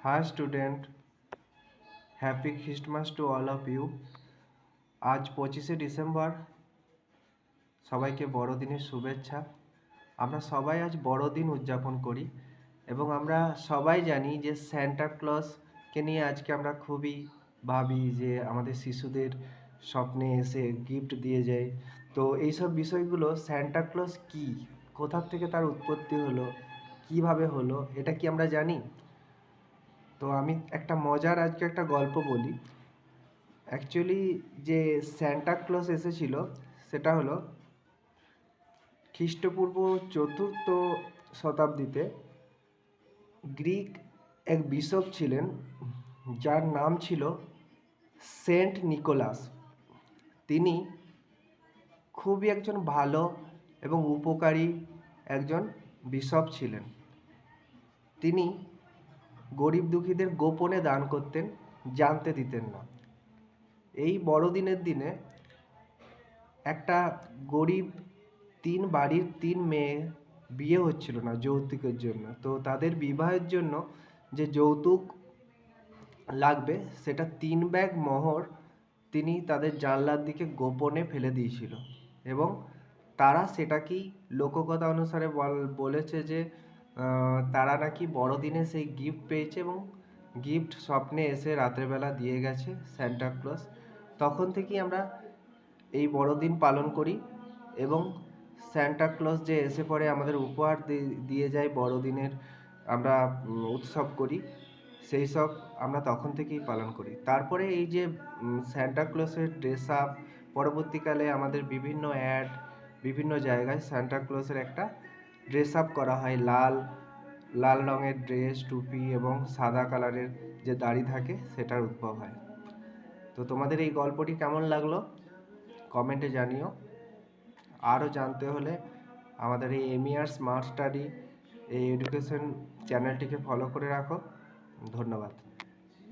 Hi student, happy Christmas to all of you. আজ 25শে December, সবাইকে বড়দিনের শুভেচ্ছা। আমরা সবাই আজ বড়দিন উদযাপন করি এবং আমরা সবাই জানি যে স্যান্টা ক্লজকে নিয়ে আজকে আমরা খুবই ভাবি যে আমাদের শিশুদের স্বপ্নে এসে গিফট দিয়ে যায়। তো এইসব বিষয়গুলো স্যান্টা ক্লজ কী, কোথা থেকে তার উৎপত্তি হলো, কিভাবে হলো, এটা কি আমরা জানি? তো আমি একটা মজার আজকে একটা গল্প বলি। অ্যাকচুয়ালি যে স্যান্টা ক্লজ এসেছিল সেটা হলো খ্রিস্টপূর্ব 4th শতাব্দীতে। গ্রিক এক বিশপ ছিলেন যার নাম ছিল সেন্ট নিকোলাস। তিনি খুবই একজন ভালো এবং উপকারী একজন বিশপ ছিলেন। তিনি গরিব দুঃখীদের গোপনে দান করতেন, জানতে দিতেন না। এই বড়দিনের দিনে একটা গরিব বাড়ির 3 মেয়ে বিয়ে হচ্ছিল না যৌতুকের জন্য। তো তাদের বিবাহের জন্য যে যৌতুক লাগবে সেটা 3 ব্যাগ মোহর তিনি তাদের জানলার দিকে গোপনে ফেলে দিয়েছিল এবং তারা সেটাকেই লোককথা অনুসারে বলেছে যে তারা নাকি বড়দিনে সেই গিফট পেয়েছে এবং গিফট স্বপ্নে এসে রাত্রেবেলা দিয়ে গেছে স্যান্টা ক্লজ। তখন থেকেই আমরা এই বড়দিন পালন করি এবং স্যান্টা ক্লজ যে এসে পরে আমাদের উপহার দিয়ে যায় বড়দিনের আমরা উৎসব করি, সেই সব আমরা তখন থেকেই পালন করি। তারপরে এই যে স্যান্টা ক্লজের ড্রেস আপ, পরবর্তীকালে আমাদের বিভিন্ন অ্যাড, বিভিন্ন জায়গায় স্যান্টা ক্লজের একটা ড্রেস আপ করা হয়। লাল লাল রঙের ড্রেস, টুপি এবং সাদা কালারের যে দাড়ি থাকে সেটার উদ্ভব হয়। তো তোমাদের এই গল্পটি কেমন লাগলো কমেন্টে জানিও। আরও জানতে হলে আমাদের এই এমিআর স্মার্ট স্টাডি এই এডুকেশন চ্যানেলটিকে ফলো করে রাখো। ধন্যবাদ।